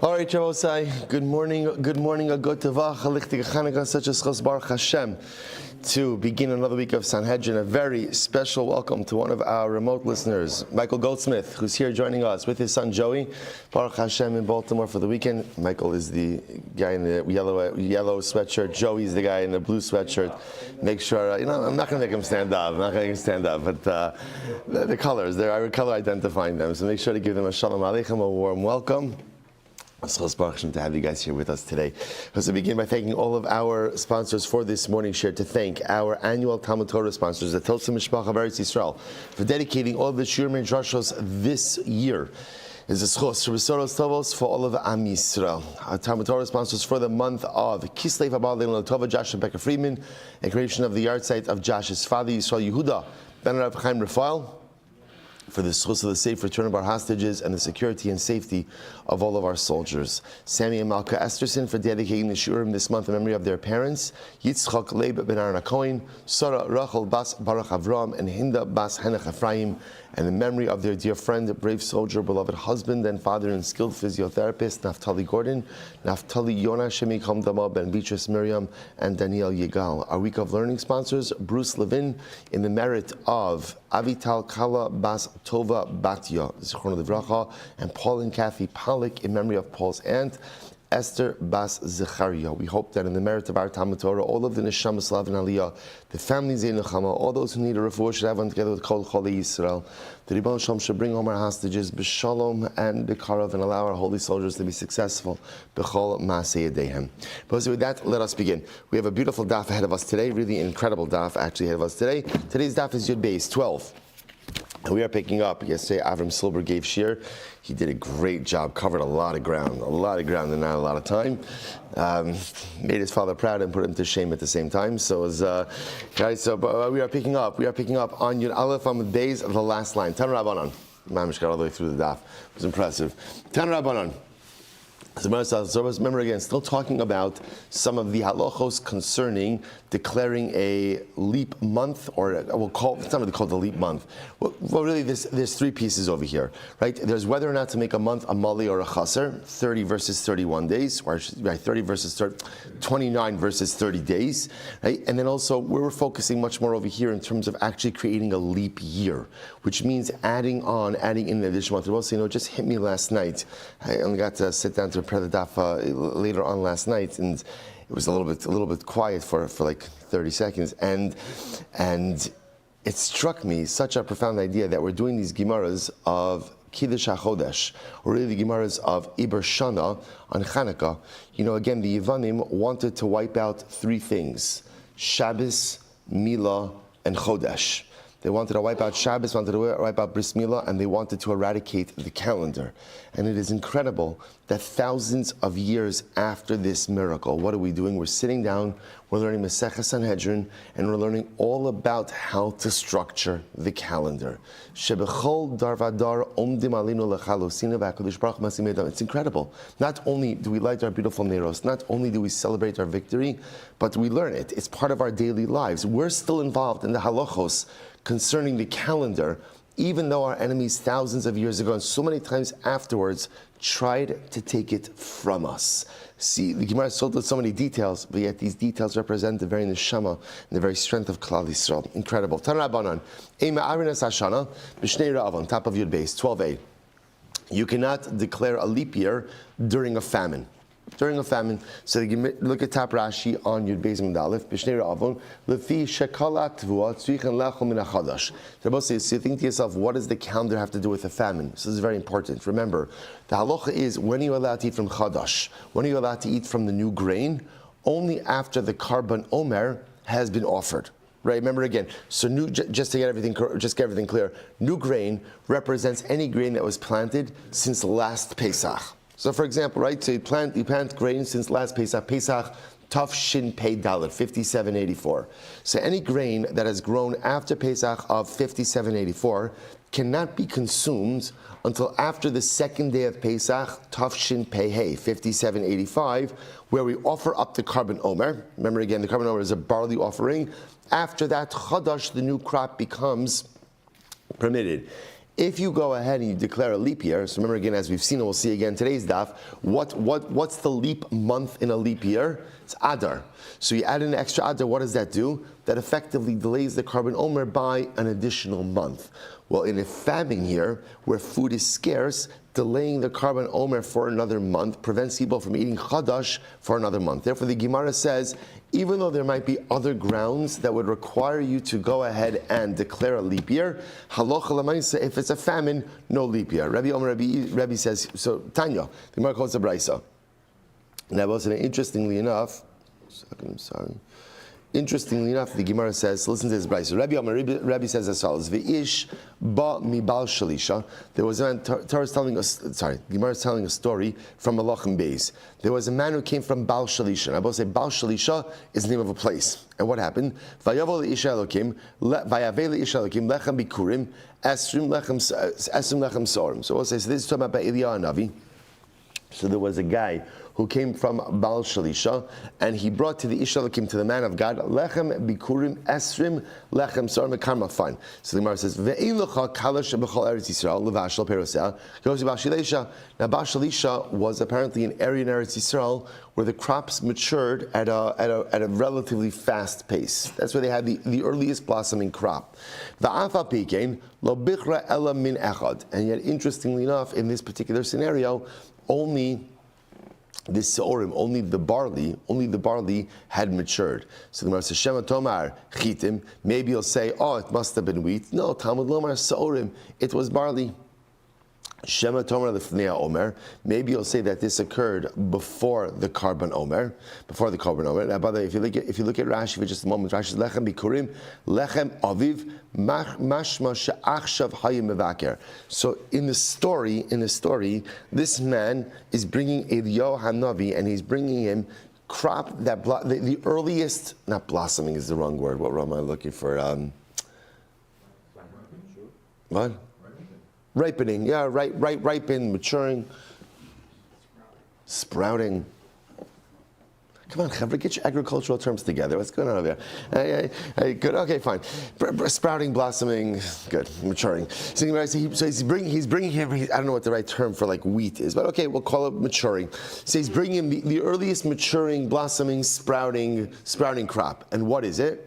All right, Shavosai, good morning, a good tevach, halichtig Chanukah, such as Chos Baruch Hashem, to begin another week of Sanhedrin. A very special welcome to one of our remote listeners, Michael Goldsmith, who's here joining us with his son Joey, Baruch Hashem in Baltimore for the weekend. Michael is the guy in the yellow sweatshirt, Joey's the guy in the blue sweatshirt. Make sure, I'm not going to make him stand up, but the colors, I would color identifying them, so make sure to give them a shalom aleichem, a warm welcome. It's to have you guys here with us today. So begin by thanking all of our sponsors for this morning share. To thank our annual Talmud Torah sponsors, the Totzim Mishpacha of Eretz Yisrael, for dedicating all of the Shurim and Drashos this year. Is a schos Besoros Tovos for all of Am Yisrael. Our Talmud Torah sponsors for the month of Kislev Abal Leilon Tova, Josh and Becca Friedman, and creation of the yard site of Josh's father Yisrael Yehuda Ben Rav Chaim Rafael, for the schus of the safe return of our hostages and the security and safety of all of our soldiers. Sammy and Malka Esterson for dedicating the Shurim this month in memory of their parents, Yitzchak Leib ben Aaron HaKohen, Sarah Rachel Bas Baruch Avram, and Hinda Bas Henach Ephraim, and in memory of their dear friend, brave soldier, beloved husband and father and skilled physiotherapist, Naftali Gordon, Naftali Yonah Shemicham Dama, Ben Beatrice Miriam, and Daniel Yigal. Our week of learning sponsors, Bruce Levin, in the merit of Avital Kala Bas Tova Batya, Zichron Livracha, and Paul and Kathy Pollack in memory of Paul's aunt, Esther Bas Zecharia. We hope that in the merit of our Talmud Torah, all of the Neshama Slav and Aliyah, the families in Nechama, all those who need a refuah should have one together with Kol Cholei Yisrael. The Ribbon Shalom should bring home our hostages, B'Shalom and B'Karav, and allow our holy soldiers to be successful. B'Chol Maaseh Yedehem. But with that, let us begin. We have a beautiful daf ahead of us today, really incredible daf actually ahead of us today. Today's daf is Yud Beis 12. And we are picking up, yesterday Avram Silber gave shir. He did a great job, covered a lot of ground and not a lot of time. Made his father proud and put him to shame at the same time. So, guys, we are picking up on Yud Aleph on the days of the last line. Tan Rabbanan. Mamish got all the way through the daf. It was impressive. Tan Rabbanan. Remember again, still talking about some of the halachos concerning declaring a leap month, or it's not really called a leap month. Well, really, there's three pieces over here, right? There's whether or not to make a month a mali or a chaser, 30 versus 31 days, or 30 versus 29 versus 30 days, right? And then also, we're focusing much more over here in terms of actually creating a leap year, which means adding in an additional month. Also, it just hit me last night. I only got to sit down to prepare the daf later on last night, and it was a little bit quiet for like 30 seconds, and it struck me such a profound idea that we're doing these Gemaras of Kiddush HaChodesh, or really the Gemaras of Iber Shana on Chanukah. Again, the Yevanim wanted to wipe out three things: Shabbos, Milah, and Chodesh. They wanted to wipe out Shabbos, wanted to wipe out Bris Milah, and they wanted to eradicate the calendar. And it is incredible that thousands of years after this miracle, what are we doing? We're sitting down, we're learning Masechah Sanhedrin, and we're learning all about how to structure the calendar. Shebechol dar vadar omdim alinu lechalosina v'HaKadosh Baruch Hu masim yadav. It's incredible. Not only do we light our beautiful neiros, not only do we celebrate our victory, but we learn it. It's part of our daily lives. We're still involved in the halachos concerning the calendar, even though our enemies thousands of years ago and so many times afterwards tried to take it from us. See, the Gemara is filled with so many details, but yet these details represent the very neshama and the very strength of Klal Yisrael. Incredible. Tan Rabbanan, Eima Arinas Hashana, B'Shnei Ra'avon, top of Yud Beis, 12a. You cannot declare a leap year during a famine. During a famine, so look at top Rashi on Yud Beis Mud Aleph. B'Shnei Ra'avon lefi shekala tvua tzrichen lechol min hachadash. So you think to yourself, what does the calendar have to do with a famine? So this is very important. Remember, the halacha is, when are you allowed to eat from chadash? When are you allowed to eat from the new grain? Only after the karban omer has been offered. Right. Remember again. So just to get everything clear, new grain represents any grain that was planted since last Pesach. So, for example, right, so you plant grain since last Pesach, Tav Shin Pei Dalet, 5784. So any grain that has grown after Pesach of 5784 cannot be consumed until after the second day of Pesach, Tav Shin Pei Hey, 5785, where we offer up the karban omer. Remember again, the karban omer is a barley offering. After that, Chadash, the new crop, becomes permitted. If you go ahead and you declare a leap year, so remember again, as we've seen and we'll see again today's daf, what's the leap month in a leap year? It's Adar. So you add an extra Adar, what does that do? That effectively delays the Karban Omer by an additional month. Well, in a famine here, where food is scarce, delaying the Karban Omer for another month prevents people from eating Chadash for another month. Therefore, the Gemara says, even though there might be other grounds that would require you to go ahead and declare a leap year, halacha l'maisa, if it's a famine, no leap year. Rabbi says, so Tanya, the Gemara calls a brisa. Now, interestingly enough, Interestingly enough, the Gemara says, listen to this brisa. Rabbi says as follows: V'ish ba mi bal shalisha. There was a man. Gemara is telling a story from Malachim Beis. There was a man who came from Bal Shalisha. I both say Bal Shalisha is the name of a place. And what happened? Vayavo le'isha Elokim, vayave le'isha Elokim lechem bikurim, esrim lechem sorim. So we'll say, so this is talking about Eliyahu Navi. So there was a guy who came from Baal Shalisha, and he brought to the Ish Elokim, to the man of God, lechem bikurim esrim lechem sorim karma. Fine. So the Gemara says, ve'in lecha kalash b'chol Eretz Yisrael levashal perosea. Goes to Baal Shalisha. Now Baal Shalisha was apparently an area in Eretz Yisrael where the crops matured at a relatively fast pace. That's where they had the earliest blossoming crop. Va'afa pikein lo bichra ela min echad. And yet, interestingly enough, in this particular scenario, only this seorim, only the barley had matured. So the Gemara says, Shema Tomar chitim. Maybe you'll say, oh, it must have been wheat. No, Talmud Lomar seorim. It was barley. Shema Tomer Lifnei Omer. Maybe you'll say that this occurred before the Karban Omer. Now, by the way, if you look at Rashi for just a moment, Rashi says Lechem Bikurim, Lechem Aviv, Mashma She'achshav Hayim Mevaker. So in the story, this man is bringing Eliyahu Hanavi, and he's bringing him crop that the earliest, not blossoming is the wrong word. What am I looking for? What? Ripening, yeah, ripen, maturing, sprouting. Come on, Chavra, get your agricultural terms together. What's going on over there? Good, okay, fine. Sprouting, blossoming, good, maturing. So he's bringing him. I don't know what the right term for like wheat is, but okay, we'll call it maturing. So he's bringing him the earliest maturing, blossoming, sprouting crop. And what is it?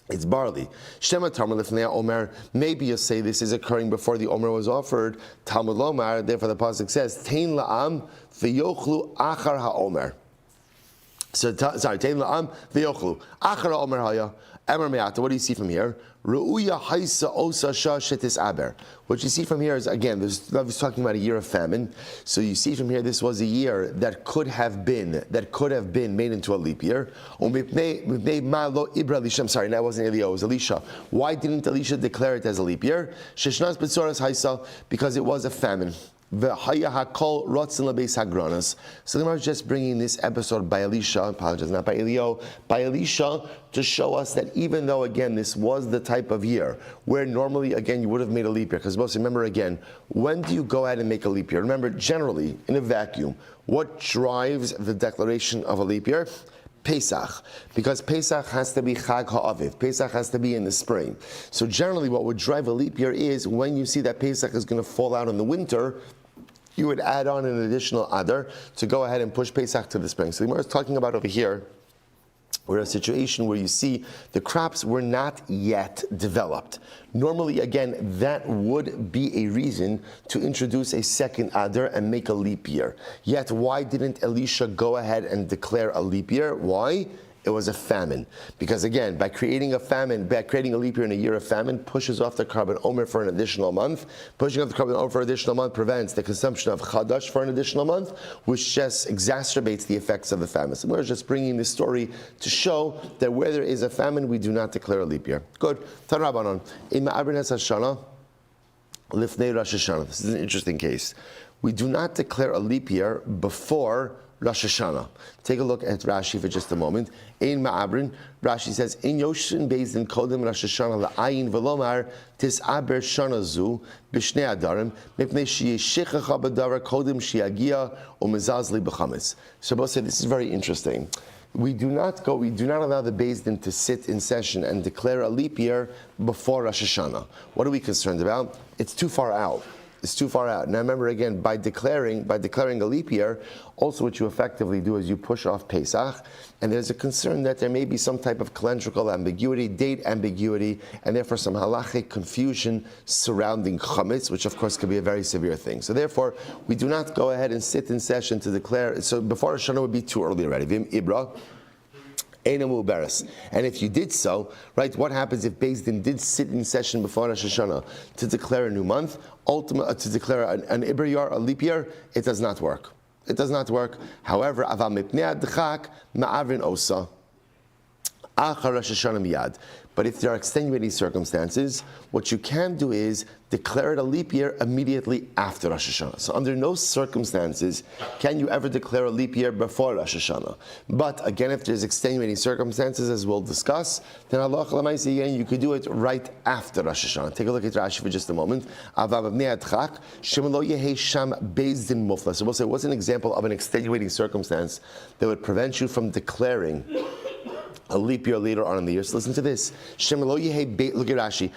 It's barley. Shema Talmud Lifnei Omer. Maybe you say this is occurring before the Omer was offered. Talmud Lomar. Therefore, the pasuk says, "Tein la'am v'yochlu achar ha'omer." So, Tein la'am v'yochlu achar ha'omer haya. Emer me'ata. What do you see from here? Ru'uya haisa osa shah shetis aber. What you see from here is, again, I was talking about a year of famine. So you see from here, this was a year that could have been made into a leap year. I'm sorry, that wasn't Eliyahu, it was Elisha. Why didn't Elisha declare it as a leap year? Sheshnas b'tzoras haisa, because it was a famine. So the Gemara is just bringing this episode by Elisha, apologize, not by Eliyahu, by Elisha, to show us that even though, again, this was the type of year where normally, again, you would have made a leap year. Because most remember, again, when do you go ahead and make a leap year? Remember, generally, in a vacuum, what drives the declaration of a leap year? Pesach, because Pesach has to be Chag HaAviv. Pesach has to be in the spring. So generally what would drive a leap year is when you see that Pesach is going to fall out in the winter, you would add on an additional Adar to go ahead and push Pesach to the spring. So the Gemara is talking about over here, we're in a situation where you see the crops were not yet developed. Normally, again, that would be a reason to introduce a second Adar and make a leap year. Yet, why didn't Elisha go ahead and declare a leap year? Why? It was a famine. Because again, by creating a leap year in a year of famine, pushes off the Karban Omer for an additional month. Pushing off the Karban Omer for an additional month prevents the consumption of Chadash for an additional month, which just exacerbates the effects of the famine. So we're just bringing this story to show that where there is a famine, we do not declare a leap year. Good. Tan Rabbanon. In Ma'abrinas Hashana, Lifnei Rosh Hashanah. This is an interesting case. We do not declare a leap year before Rosh Hashanah. Take a look at Rashi for just a moment. In Ma'abrin, Rashi says, "In Yoshin Bezdin Kodim Rosh Hashanah la'ayin v'lomar tis'aber shana zu b'shnei adarim mipnei sheyeshichacha b'davar kodim sheyagia u'mezazli b'chametz." So both say this is very interesting. we do not allow the Beis Din to sit in session and declare a leap year before Rosh Hashanah. What are we concerned about? It's too far out. It's too far out. Now remember again, by declaring a leap year, also what you effectively do is you push off Pesach, and there's a concern that there may be some type of calendrical ambiguity, date ambiguity, and therefore some halachic confusion surrounding chametz, which of course could be a very severe thing. So therefore, we do not go ahead and sit in session to declare. So before Rosh Hashanah would be too early already. Vim Ibra. And if you did so, right, what happens if Beis Din did sit in session before Rosh Hashanah to declare a new month, to declare an Iber Yar, a leap year? It does not work. It does not work. However, Aval Mipnei Adchak Ma'avrin Osa Achar Rosh Hashanah Miyad. But if there are extenuating circumstances, what you can do is declare it a leap year immediately after Rosh Hashanah. So under no circumstances can you ever declare a leap year before Rosh Hashanah. But again, if there's extenuating circumstances, as we'll discuss, then Allah again, you could do it right after Rosh Hashanah. Take a look at Rashi for just a moment. So we'll say, what's an example of an extenuating circumstance that would prevent you from declaring a leap year later on in the year? So listen to this. Look at Rashi.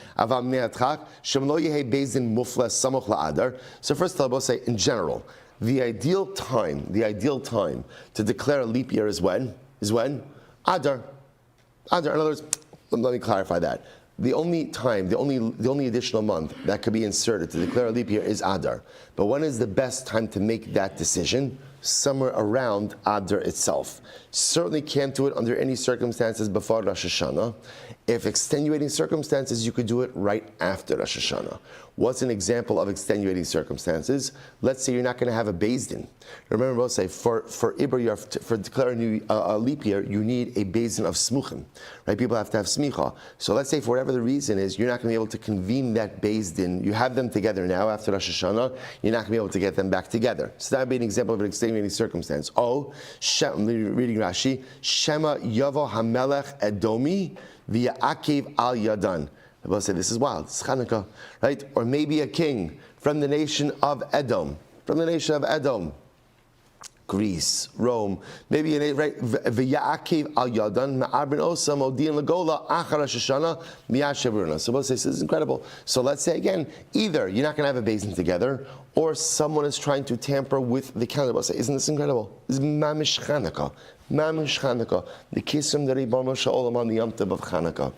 So first of all, we'll say in general, the ideal time to declare a leap year is when? Adar. In other words, let me clarify that. The only additional month that could be inserted to declare a leap year is Adar. But when is the best time to make that decision? Somewhere around Adar itself. Certainly can't do it under any circumstances before Rosh Hashanah. If extenuating circumstances, you could do it right after Rosh Hashanah. What's an example of extenuating circumstances? Let's say you're not going to have a Beis Din. Remember, we'll say for Iber, for declaring a leap year, you need a Beis Din of Smuchim. Right? People have to have smicha. So let's say for whatever the reason is, you're not going to be able to convene that Beis Din. You have them together now after Rosh Hashanah. You're not going to be able to get them back together. So that would be an example of an extenuating circumstance. Reading Rashi, Shema Yavo Hamelech Edomi via Akiv Al Yadan. We'll say this is wild. It's Chanukah, right? Or maybe a king from the nation of Edom. Greece, Rome, maybe right? V'ya'akiv al yadan ma'arbin osa modian lagola achar Rosh Hashanah miyad shevruna. So we'll say this is incredible. So let's say again, either you're not going to have a Beis Din together, or someone is trying to tamper with the calendar. We'll say, isn't this incredible? This is mamish Chanukah. The kisum that Ribbon Moshe Olam on the Yom Tov of Chanukah.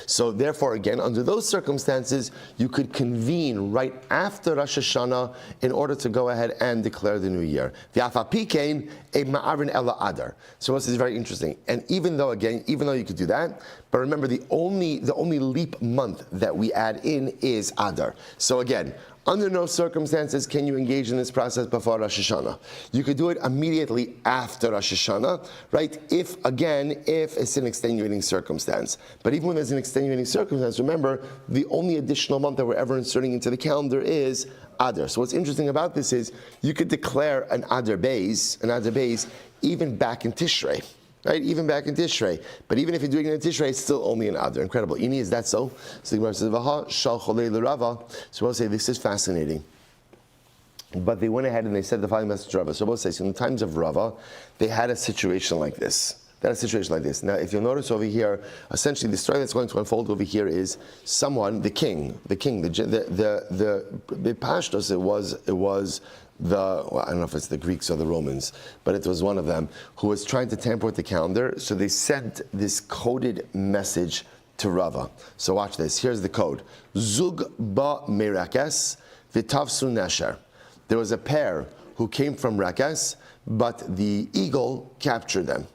So therefore, again, under those circumstances, you could convene right after Rosh Hashanah in order to go ahead and declare the new year. So this is very interesting. And even though you could do that, but remember the only leap month that we add in is Adar. So again, under no circumstances can you engage in this process before Rosh Hashanah. You could do it immediately after Rosh Hashanah, right? If it's an extenuating circumstance. But even when there's an extenuating circumstance, remember, the only additional month that we're ever inserting into the calendar is Adar. So what's interesting about this is you could declare an Adar Beis, even back in Tishrei. Right, even back in Tishrei. But even if you're doing it in Tishrei, it's still only an Adar. Incredible. Ini, is that so? So the Gemara says, Vaha shal cholei l'Rava. So we'll say, this is fascinating. But they went ahead and they said the following message to Rava. So we'll say, so in the times of Rava, they had a situation like this. Now, if you'll notice over here, essentially the story that's going to unfold over here is someone, the king, the Pashtos, it was I don't know if it's the Greeks or the Romans, but it was one of them who was trying to tamper with the calendar. So they sent this coded message to Rava. So watch this. Here's the code. Zug ba merakes v'tavsu nesher. There was a pair who came from Rakes, but the eagle captured them.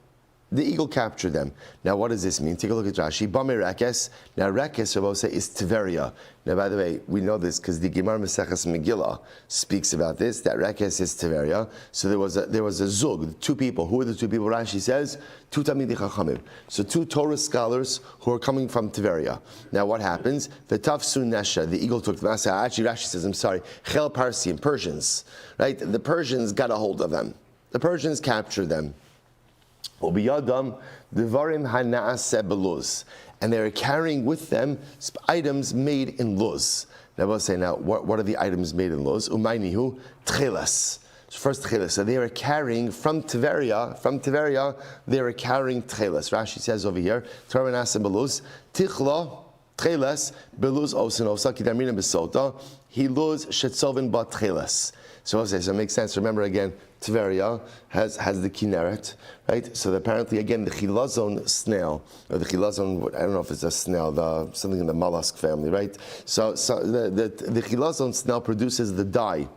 Now, what does this mean? Take a look at Rashi. Bame Rekes. Now, Rekes, Rabbi say, is Tiveria. Now, by the way, we know this because the Gemara Maseches Megillah speaks about this. That Rekes is Tiveria. So there was a zug, two people. Who are the two people? Rashi says two Talmidei Chachamim. So two Torah scholars who are coming from Tiveria. Now, what happens? The Tafsu Nesha, the eagle took them. Actually, Rashi says, I'm sorry, Chel Parsi, Persians, right? The Persians got a hold of them. The Persians captured them. And they are carrying with them items made in luz. Now we'll say, what are the items made in luz? Umaynihu tchelas. First Tcheles. So they were carrying from Tiberia, they were carrying Tcheles. Rashi says over here, Torah Nasim Beluz, Tichla, Tcheles, Beluz Osin Osa, Kidarmina Besota, Hiluz Shetzovin Bat Tcheles. So it makes sense. Remember again, Tiberia has the Kinneret, right? So apparently again the chilazon snail, or the chilazon, I don't know if it's a snail, something in the mollusk family, right? So the chilazon snail produces the dye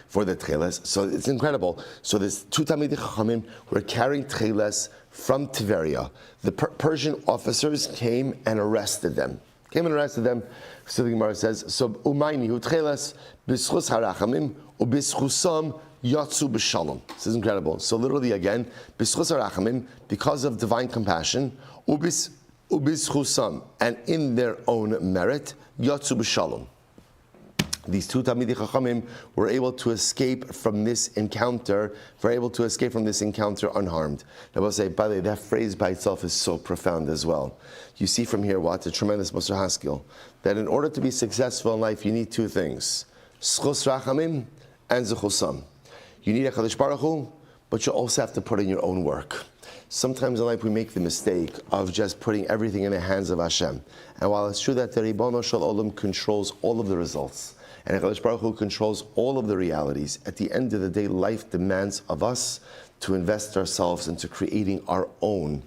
for the tcheles. So it's incredible. So there's two Talmidei Chachamim who are carrying tcheles from Tiberia. The Persian officers came and arrested them. So the Gemara says, so umayni hu tcheles b'schus harachamim u'b'schusam yatsu b'shalom. This is incredible. So literally again, b'schus harachamim, because of divine compassion, u'b'schusam, and in their own merit, yatsu b'shalom. These two Talmidei Chachamim were able to escape from this encounter, unharmed. I will say, by the way, that phrase by itself is so profound as well. You see from here what? A tremendous Musar Haskell. That in order to be successful in life, you need two things. Schus Rachamim and Zechusam. You need HaKadosh Baruch Hu, but you also have to put in your own work. Sometimes in life we make the mistake of just putting everything in the hands of Hashem. And while it's true that the Ribono Shel Olam controls all of the results, and HaKadosh Baruch Hu controls all of the realities, at the end of the day, life demands of us to invest ourselves into creating our own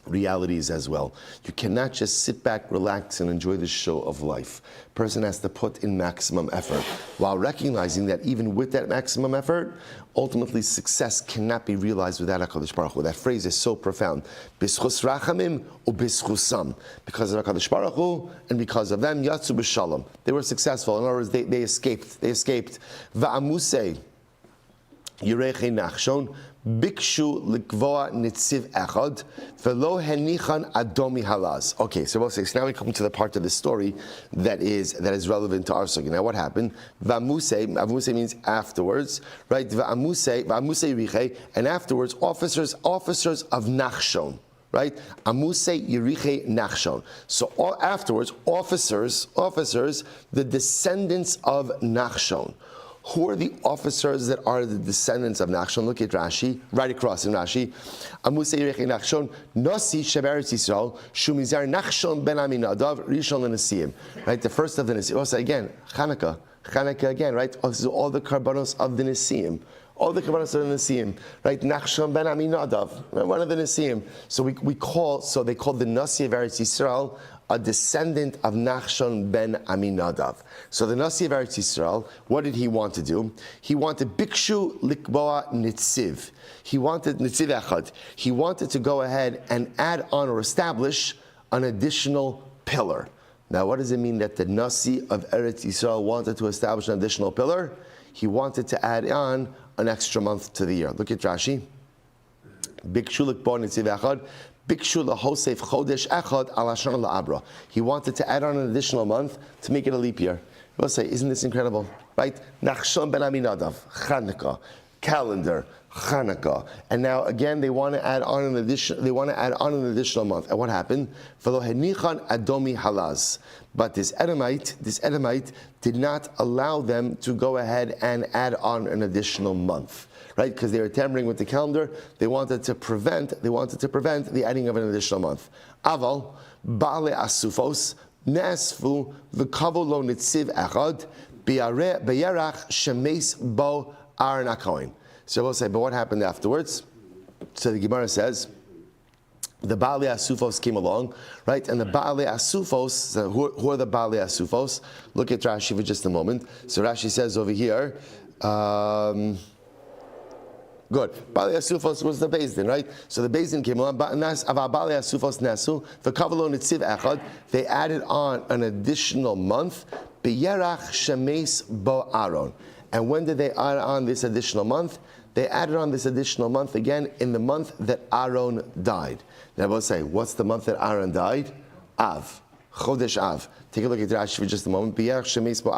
realities as well. You cannot just sit back, relax, and enjoy the show of life. A person has to put in maximum effort, while recognizing that even with that maximum effort, ultimately success cannot be realized without HaKadosh Baruch Hu. That phrase is so profound. B'schus rachamim u'b'schusam. Because of HaKadosh Baruch Hu, and because of them, yatsu b'shalom. They were successful. In other words, they escaped. Va'amusei Yirechei Nachshon Bikshu Likvoa Nitziv Echad Velo Henichan Adomi Halaz. Okay, so now we come to the part of the story that is relevant to our sugya. Now what happened? Va'amuse means afterwards, right? Va'amuse Yirichei, and afterwards officers of Nachshon. Right? Amuse Yiriche Nachshon. So afterwards, officers, the descendants of Nachshon. Who are the officers that are the descendants of Nachshon? Look at Rashi, right across in Rashi. Amuse Yiriche Nachshon, Nasi Sheveretz Yisrael, Shumizar Nachshon ben Aminadav, Rishon L'Nesiyim. Right? The first of the Nesiyim. Also again, Chanukah again, right? Also all the karbanos of the Nesiyim. All the Kabbalah of the Nesiyim, right? Nachshon ben Aminadav, one of the Nesiyim. So they called the Nasi of Eretz Yisrael a descendant of Nachshon ben Aminadav. So the Nasi of Eretz Yisrael, what did he want to do? He wanted Bikshu Likboa Nitziv. He wanted Nitziv Echad. He wanted to go ahead and add on or establish an additional pillar. Now, what does it mean that the Nasi of Eretz Yisrael wanted to establish an additional pillar? He wanted to add on an extra month to the year. Look at Rashi. Bikshu Likboa Nitziv Echad. Bikshu lahosef chodesh echad al hashana la'abra. He wanted to add on an additional month to make it a leap year. We'll say, isn't this incredible? Right? Nachshon ben Aminadav, Chanukah, calendar, Chanukah, and now again they want to add on an additional month. And what happened? V'lo henichan adomi halaz. But this Edomite did not allow them to go ahead and add on an additional month. Right, because they were tampering with the calendar, they wanted to prevent the adding of an additional month. Aval Bale Asufos Nesfu V'Kavo Lo Nitziv Echad Beyarach Shemes Bo Aaron HaKohen. So we'll say, but what happened afterwards? So the Gemara says, the Baalei Asufos came along, right? And the Baalei Asufos, who are the Baalei Asufos? Look at Rashi for just a moment. So Rashi says over here. Good. Baalei Asufos was the Beis Din, right? So the Beis Din came along. Baalei Asufos Nesu. V'Kavalo Nitziv Echad. They added on an additional month. B'Yerach Shemes Bo Aaron. And when did they add on this additional month? They added on this additional month again in the month that Aaron died. Now we'll say, what's the month that Aaron died? Av. Chodesh Av. Take a look at Rashi for just a moment. B'Yerach Shemes Bo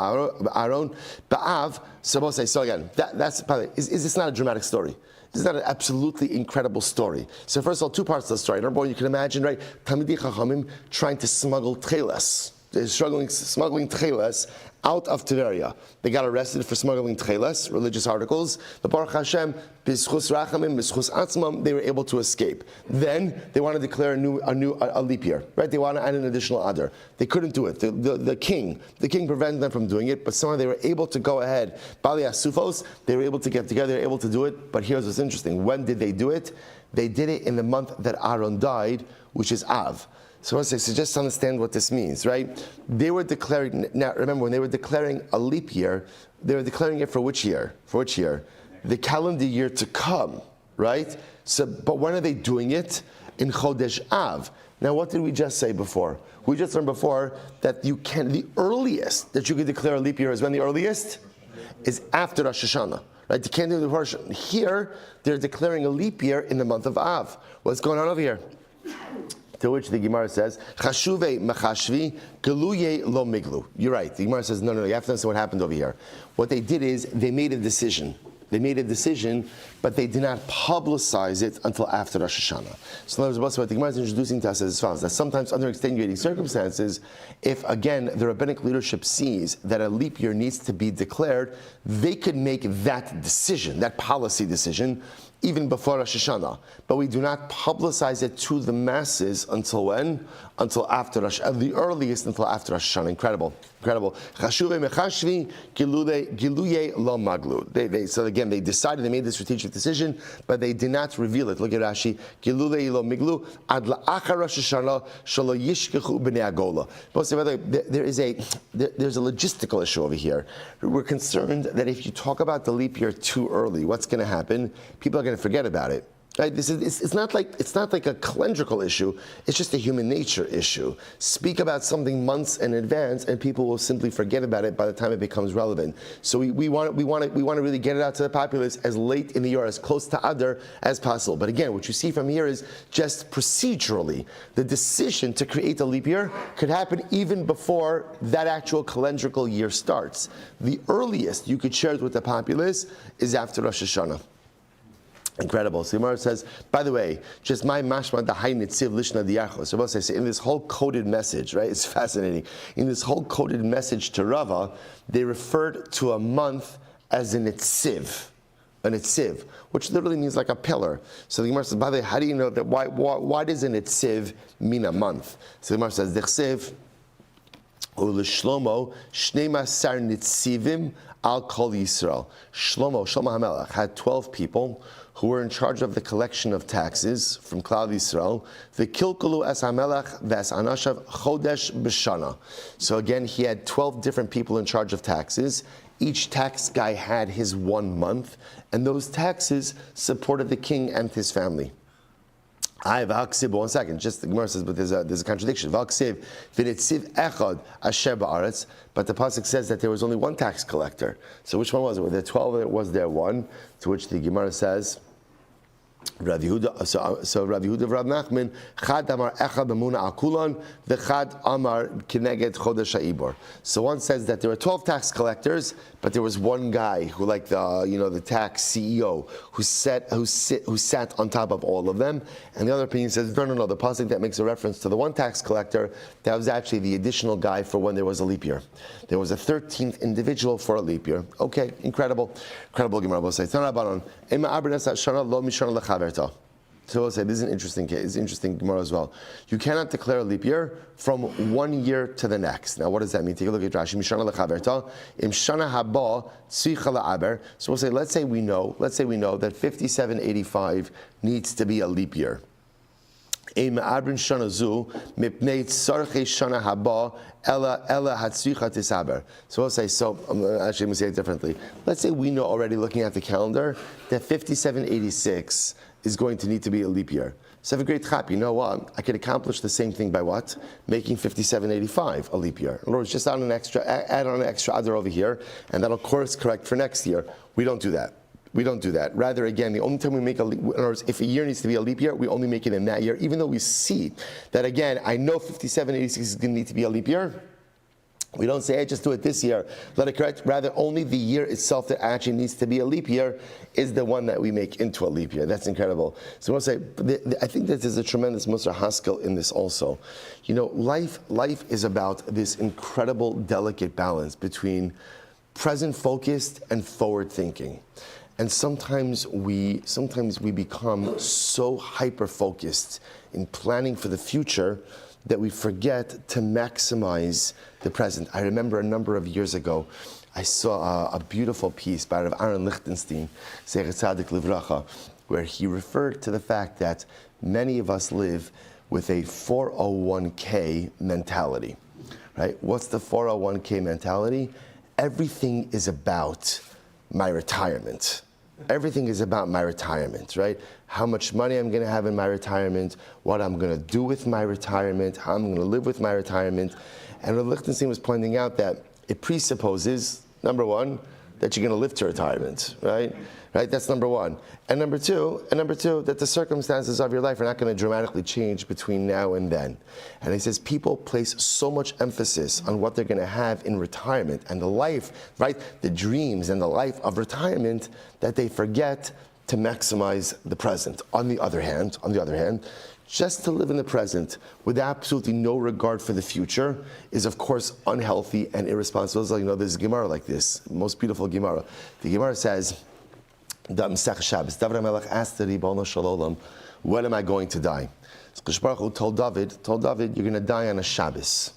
Aaron. Ba'av. So we'll say, so again, that's probably, is this not a dramatic story? This is not an absolutely incredible story. So first of all, two parts of the story. Number one, you can imagine, right, Talmidei Chachamim trying to smuggle tcheles. smuggling tcheles out of Tiberia. They got arrested for smuggling tcheles, religious articles. The Baruch Hashem, b'schus rachamim, b'schus atzmam, they were able to escape. Then they want to declare a leap year, right? They want to add an additional adar. They couldn't do it. The king prevented them from doing it, but somehow they were able to go ahead. Bali Asufos, they were able to get together, they were able to do it. But here's what's interesting: when did they do it? They did it in the month that Aaron died, which is Av. So just to understand what this means, right? They were declaring, now remember, when they were declaring a leap year, they were declaring it for which year? For which year? The calendar year to come, right? So, but when are they doing it? In Chodesh Av. Now, what did we just say before? We just learned before that the earliest that you could declare a leap year is when the earliest? Is after Rosh Hashanah. Right? You can't do the Rosh Hashanah. Here, they're declaring a leap year in the month of Av. What's going on over here? To which the Gemara says, Chashuve machashvi geluye lo miglu. You're right. The Gemara says, no, you have to understand what happened over here. What they did is they made a decision. They made a decision, but they did not publicize it until after Rosh Hashanah. So in other words, what the Gemara is introducing to us is as follows: that sometimes under extenuating circumstances, if again the rabbinic leadership sees that a leap year needs to be declared, they could make that decision, that policy decision, even before Rosh Hashanah. But we do not publicize it to the masses until when? Until after Rosh Hashanah. The earliest until after Rosh Hashanah. Incredible. Chashuve mechashvi giluye lo maglu. So again, they decided, they made the strategic decision, but they did not reveal it. Look at Rashi. Giluye lo miglu ad la'achar Rosh Hashanah shelo yishkechu b'nei agola. But by the way, there's a logistical issue over here. We're concerned that if you talk about the leap year too early, what's going to happen? People are going to forget about it. Right? It's not like a calendrical issue. It's just a human nature issue. Speak about something months in advance, and people will simply forget about it by the time it becomes relevant. So we want to really get it out to the populace as late in the year, as close to Adar as possible. But again, what you see from here is just procedurally, the decision to create a leap year could happen even before that actual calendrical year starts. The earliest you could share it with the populace is after Rosh Hashanah. Incredible. So Gemara says, by the way, just my mashma dahay nitziv lishna diachos. So I say, in this whole coded message, right? It's fascinating. In this whole coded message to Rava, they referred to a month as an nitziv. An nitziv, which literally means like a pillar. So the Gemara says, by the way, how do you know that? Why does a nitziv mean a month? So the Gemara says, dechsev u'lishlomo shnei masar nitzivim al kol Yisrael. Shlomo HaMelech had 12 people who were in charge of the collection of taxes from Klal Yisrael. V'kilkulu es HaMelech v'es anashav chodesh b'shana. So again, he had 12 different people in charge of taxes. Each tax guy had his 1 month, and those taxes supported the king and his family. One second, just the Gemara says, but there's a contradiction. But the pasuk says that there was only one tax collector. So which one was it? Were there 12 or was there one? To which the Gemara says, Rav Yehuda, so Rav Yehuda Rav Nachman, Chad Amar Echad B'muna Akulon, V'chad Amar Kineged Chodesh Ha'ibor. So one says that there were 12 tax collectors, but there was one guy who, like the tax CEO, who sat on top of all of them. And the other opinion says, no. The pasuk that makes a reference to the one tax collector, that was actually the additional guy for when there was a leap year. There was a 13th individual for a leap year. Okay, incredible Gemara will say. So we'll say this is an interesting case. It's an interesting Gemara as well. You cannot declare a leap year from 1 year to the next. Now, what does that mean? Take a look at Rashi. Mishana lechaverta im shana haba tzricha la'aber. So we'll say, let's say we know that 5785 needs to be a leap year. So one says it differently. Let's say we know already, looking at the calendar, that 5786 is going to need to be a leap year. So have a great chap. You know what? I could accomplish the same thing by what? Making 5785 a leap year. In other words, just add on an extra adder over here, and that'll course correct for next year. We don't do that. Rather, again, the only time we make in other words, if a year needs to be a leap year, we only make it in that year, even though we see that, again, I know 5786 is going to need to be a leap year. We don't say, hey, just do it this year, let it correct. Rather, only the year itself that actually needs to be a leap year is the one that we make into a leap year. That's incredible. So we'll say, I think that there's a tremendous Musar Haskell in this also. You know, life is about this incredible, delicate balance between present focused and forward thinking. And sometimes we become so hyper focused in planning for the future that we forget to maximize the present. I remember a number of years ago, I saw a beautiful piece by Rav Aaron Lichtenstein, Zecher Tzadik Livracha, where he referred to the fact that many of us live with a 401k mentality, right? What's the 401k mentality? Everything is about my retirement. Everything is about my retirement, right? How much money I'm going to have in my retirement, what I'm going to do with my retirement, how I'm going to live with my retirement. And Rav Lichtenstein was pointing out that it presupposes, number one, that you're going to live to retirement, right? Right? That's number one. And number two, that the circumstances of your life are not going to dramatically change between now and then. And he says people place so much emphasis on what they're going to have in retirement and the life, right? The dreams and the life of retirement that they forget to maximize the present. On the other hand, just to live in the present with absolutely no regard for the future is, of course, unhealthy and irresponsible. So, you know, there's a Gemara like this, most beautiful Gemara. The Gemara says, David HaMelech asked the Ribono Shel Olam, when am I going to die? So Kadosh Baruch Hu told David, you're going to die on a Shabbos.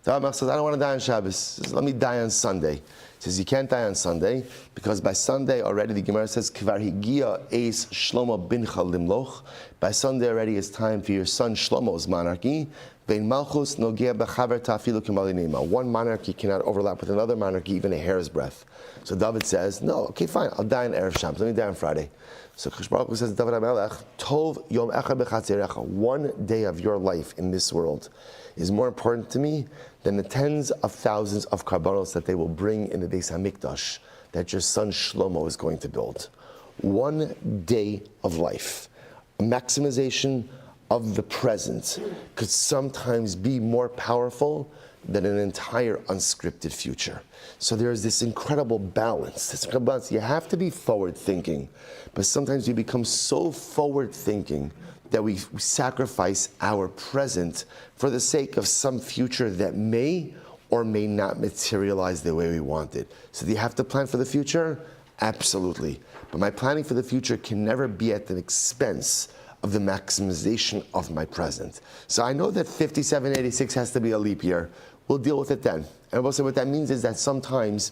David HaMelech says, I don't want to die on Shabbos. He says, let me die on Sunday. He says, you can't die on Sunday, because by Sunday already, the Gemara says, Kvar higia eis Shlomo bincha limloch. By Sunday already it's time for your son Shlomo's monarchy. Vein malchus nogia b'chaver tafilu k'malinema. One monarchy cannot overlap with another monarchy, even a hair's breadth. So David says, no, okay, fine, I'll die on Erev Shabbos. Let me die on Friday. So Kadosh Baruch Hu says, David HaMelech, Tov yom echad b'chatzerecha. One day of your life in this world is more important to me than the tens of thousands of karbanos that they will bring in the Beis HaMikdash that your son Shlomo is going to build. One day of life, a maximization of the present could sometimes be more powerful than an entire unscripted future. So there's this incredible balance. You have to be forward thinking, but sometimes we become so forward thinking that we sacrifice our present for the sake of some future that may or may not materialize the way we want it. So do you have to plan for the future? Absolutely. But my planning for the future can never be at the expense of the maximization of my present. So I know that 5786 has to be a leap year. We'll deal with it then. And we'll say what that means is that sometimes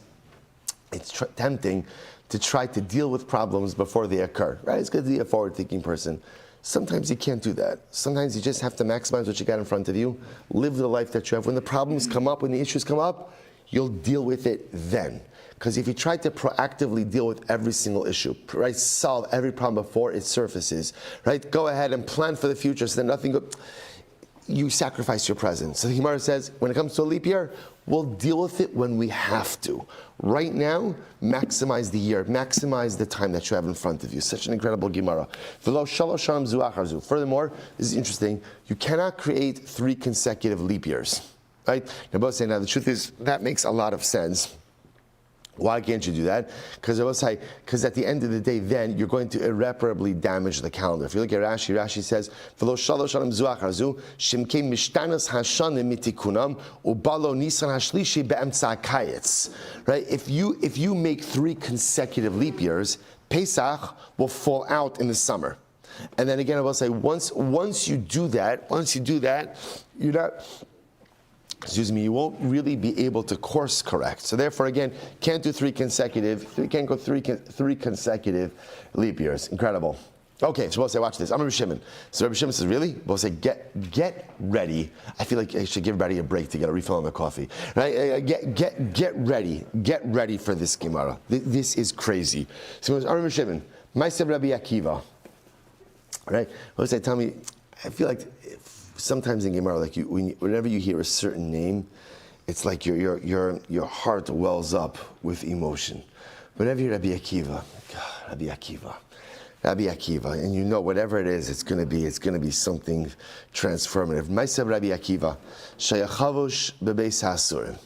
it's tempting to try to deal with problems before they occur, right? It's good to be a forward-thinking person. Sometimes you can't do that. Sometimes you just have to maximize what you got in front of you, live the life that you have. When the problems come up, when the issues come up, you'll deal with it then. Because if you try to proactively deal with every single issue, right, solve every problem before it surfaces, right, go ahead and plan for the future so that nothing goes, you sacrifice your present. So the Gemara says, when it comes to a leap year, we'll deal with it when we have to. Right now, maximize the year, maximize the time that you have in front of you. Such an incredible Gemara. Furthermore, this is interesting, you cannot create 3 consecutive leap years. Right? Now, both say, now the truth is, that makes a lot of sense. Why can't you do that? Because at the end of the day, then you're going to irreparably damage the calendar. If you look at Rashi, Rashi says, "V'lo shalosh shanim zuach harzu, shimkei mishtanos hashanim mitikunam, ubalo nisan hashlishi be'emtza kayetz." Right? If you make 3 consecutive leap years, Pesach will fall out in the summer. And then again, I will say, once you do that, you're not. You won't really be able to course correct. So therefore, again, can't do 3 consecutive leap years. Incredible. Okay, so we'll say, watch this. I'm Rabbi Shimon. So Rabbi Shimon says, really? We'll say, get ready. I feel like I should give everybody a break to get a refill on the coffee. Right? Get ready for this Gemara. This is crazy. So I'm Rabbi Shimon. Ma'aseh Rabbi Akiva. Right? We'll say, tell me, I feel like sometimes in Gemara, like whenever you hear a certain name, it's like your heart wells up with emotion. Whenever you hear Rabbi Akiva, Rabbi Akiva, and you know whatever it is, it's going to be something transformative. Ma'aseh Rabbi Akiva, Shayachavosh bebeis hasurim.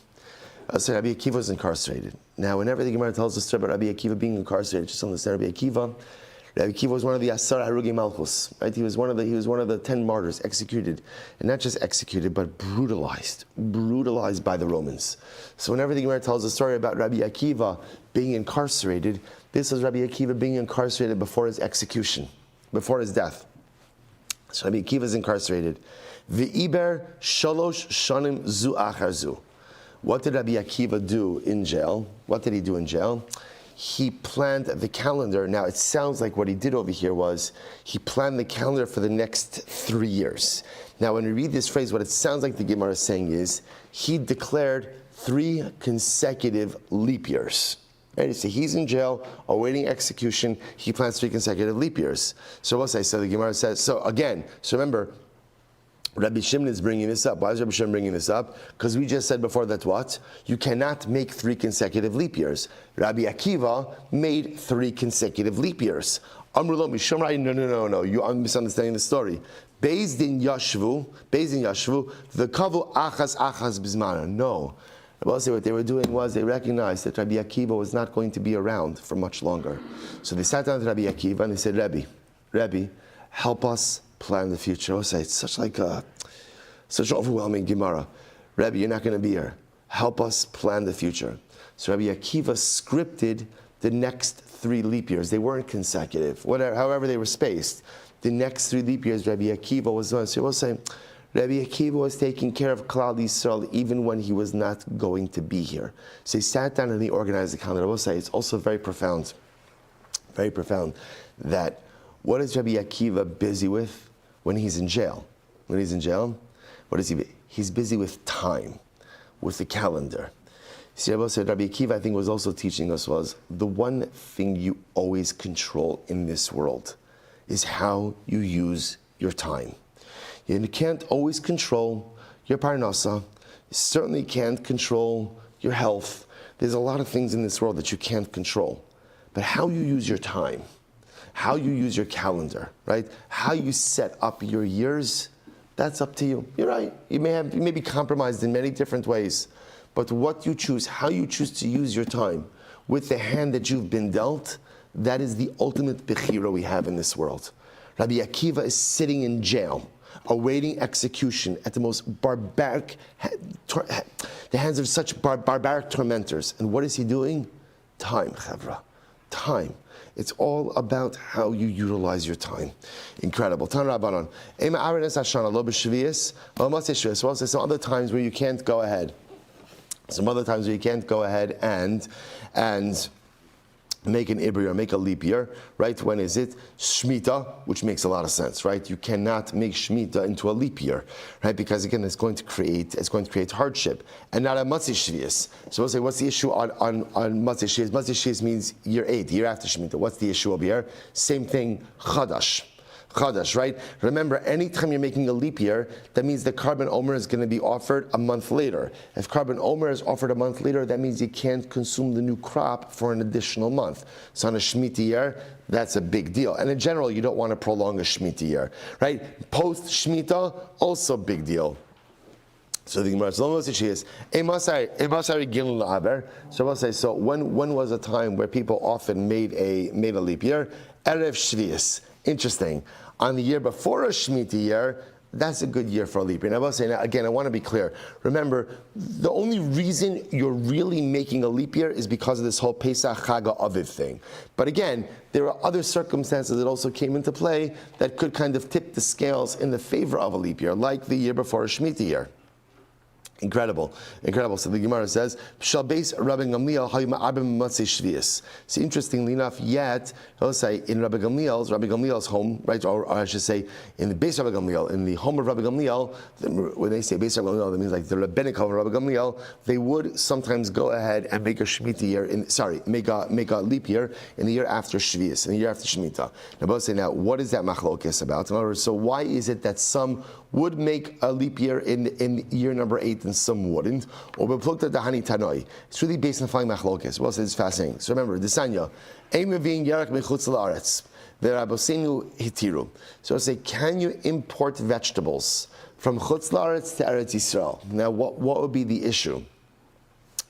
So Rabbi Akiva was incarcerated. Now, whenever the Gemara tells us about Rabbi Akiva being incarcerated, just understand Rabbi Akiva was one of the Asar Harugi Malchus, right? He was one of the 10 martyrs executed, and not just executed, but brutalized by the Romans. So whenever the Gemara tells a story about Rabbi Akiva being incarcerated, this was Rabbi Akiva being incarcerated before his execution, before his death. So Rabbi Akiva is incarcerated. V'iber shalosh shanim zu achar zu. What did Rabbi Akiva do in jail? What did he do in jail? He planned the calendar. Now, it sounds like what he did over here was he planned the calendar for the next 3 years. Now, when we read this phrase, what it sounds like the Gemara is saying is he declared 3 consecutive leap years. Right? So he's in jail, awaiting execution. He plans 3 consecutive leap years. So we'll say, so the Gemara says, so remember, Rabbi Shimon is bringing this up. Why is Rabbi Shimon bringing this up? Because we just said before that what? You cannot make 3 consecutive leap years. Rabbi Akiva made 3 consecutive leap years. Amrullah Mishomrai, no. You are misunderstanding the story. Beis din Yashvu, the kavu achas bizmana. No. What they were doing was they recognized that Rabbi Akiva was not going to be around for much longer. So they sat down to Rabbi Akiva and they said, Rabbi, help us plan the future. I'll say it's such an overwhelming Gemara. Rabbi, you're not going to be here. Help us plan the future. So Rabbi Akiva scripted the next 3 leap years. They weren't consecutive, however they were spaced. The next 3 leap years, Rabbi Akiva was on. So we'll say, Rabbi Akiva was taking care of Klal Yisrael even when he was not going to be here. So he sat down and he organized the calendar. I will say it's also very profound, that what is Rabbi Akiva busy with when he's in jail? When he's in jail, what is he? He's busy with time, with the calendar. See, Rabbi Akiva, I think, was also teaching us was the one thing you always control in this world is how you use your time. You can't always control your parnasa. You certainly can't control your health. There's a lot of things in this world that you can't control. But how you use your time, how you use your calendar, right? How you set up your years, that's up to you. You're right. You may be compromised in many different ways. But what you choose, how you choose to use your time with the hand that you've been dealt, that is the ultimate bechira we have in this world. Rabbi Akiva is sitting in jail, awaiting execution at the most barbaric, the hands of such barbaric tormentors. And what is he doing? Time, chavra. Time. It's all about how you utilize your time. Incredible. Tan Rabbanon. Well, there's some other times where you can't go ahead. Some other times where you can't go ahead and make an Ibri or make a leap year, right? When is it? Shemitah, which makes a lot of sense, right? You cannot make Shemitah into a leap year, right? Because again, it's going to create hardship, and not a Matzah Shvius. So we'll say, what's the issue on Matzah Shvius? Matzah Shvius means year 8, year after Shemitah. What's the issue over here? Same thing, Chadash, right? Remember, anytime you're making a leap year, that means the carbon omer is going to be offered a month later. If carbon omer is offered a month later, that means you can't consume the new crop for an additional month. So on a Shemitah year, that's a big deal. And in general, you don't want to prolong a Shemitah year, right? Post Shemitah, also big deal. So the Gemara says, so we'll say, so when was a time where people often made a leap year? Erev Shvius. Interesting. On the year before a Shemitah year, that's a good year for a leap year. And I will say, now, again, I want to be clear. Remember, the only reason you're really making a leap year is because of this whole Pesach Chag Aviv thing. But again, there are other circumstances that also came into play that could kind of tip the scales in the favor of a leap year, like the year before a Shemitah year. Incredible. So the Gemara says, "Shabes Rabbi Gamliel hayma abim matzei shvius." So interestingly enough, yet I'll say in Rabbi Gamliel's home, right, or I should say in the base of Rabbi Gamliel, in the home of Rabbi Gamliel, when they say base of Rabbi Gamliel, that means like the rabbinic home of Rabbi Gamliel. They would sometimes go ahead and make a Shemitah year. Make a leap year in the year after Shvius, in the year after Shemitah. Now, both say now, what is that machlokes about? In other words, so why is it that some would make a leap year in year number 8 and some wouldn't? Or beplukta dahani tanoi. It's really based on flying machlokes. Well, it's fascinating. So remember, the Sanya, ein mevin yarak mechutz la'aretz, ve'rabosenu hitiru. So I say, can you import vegetables from chutz la'aretz to Eretz Yisrael? Now, what would be the issue?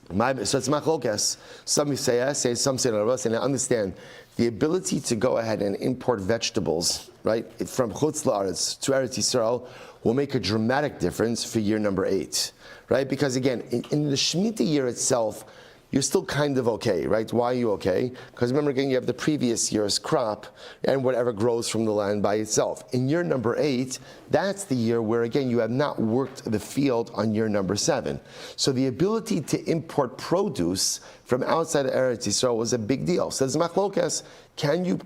So it's machlokes. Some say yes, some say no. And I understand the ability to go ahead and import vegetables, right, from Chutz La'aretz to Eretz Yisrael will make a dramatic difference for year number 8, right? Because again, in the Shemitah year itself, you're still kind of okay, right? Why are you okay? Because remember again, you have the previous year's crop and whatever grows from the land by itself. In year number 8, that's the year where again, you have not worked the field on year number 7. So the ability to import produce from outside of Eretz Yisrael was a big deal. Says Machlokas, can you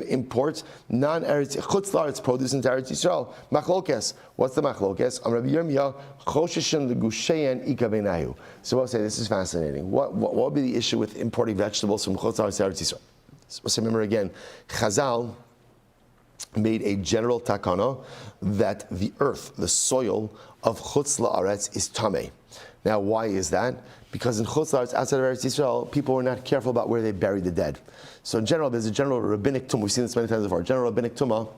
import non-Eretz Chutz La'aretz produce into Eretz Yisrael? Machlokas. What's the Machlokas? Rabbi Yirmiyah Choshishin Legusheyan Ikavenayu. So I'll say this is fascinating. What would be the issue with importing vegetables from Chutz La'aretz to Eretz Yisrael? So remember again, Chazal made a general takana that the earth, the soil of Chutz La'aretz is tamei. Now, why is that? Because in Chutz La'aretz, outside of Eretz Yisrael, people were not careful about where they buried the dead. So in general, there's a general rabbinic tumah. We've seen this many times before. General rabbinic tumah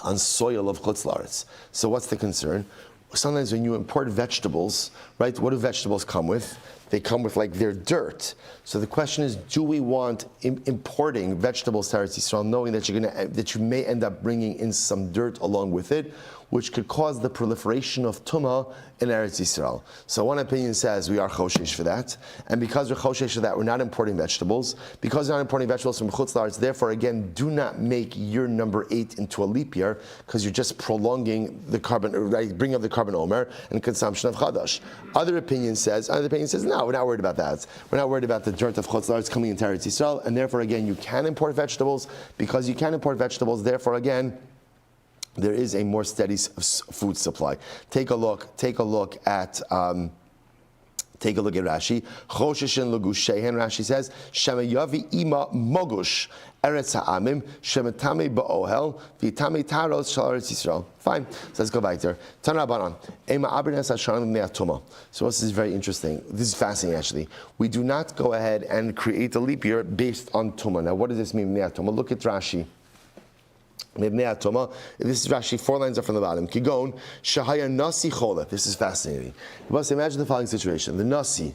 on soil of Chutz La'aretz. So what's the concern? Sometimes when you import vegetables, right? What do vegetables come with? They come with like their dirt. So the question is, do we want importing vegetables to Eretz Yisrael, knowing that that you may end up bringing in some dirt along with it, which could cause the proliferation of tumah in Eretz Yisrael. So one opinion says we are choshesh for that, and because we're choshesh for that, we're not importing vegetables. Because we're not importing vegetables from Chutz La'aretz, therefore again, do not make year number 8 into a leap year, because you're just prolonging the carbon, right, bringing up the carbon omer and consumption of chadash. Other opinion says, no, we're not worried about that. We're not worried about the dirt of Chutz La'aretz coming into Eretz Yisrael, and therefore again, you can import vegetables. Because you can import vegetables, therefore again, there is a more steady food supply. Take a look at Rashi. Choshishin Legusheyan. Rashi says, Shema Yavi Ima Mogush Eretz Ha'amim Shematame Ba'ohel V'Tame Taros Shal Eretz Yisrael. Fine. So let's go back there. Tana Banan Ema Abrines Hashanim Me'atuma. So this is very interesting. This is fascinating actually. We do not go ahead and create a leap year based on Tumah. Now what does this mean, Me'atuma? Look at Rashi. This is Rashi, 4 lines up from the bottom. Kigon, Shahaya Nasi Cholet. This is fascinating. You must imagine the following situation. The Nasi,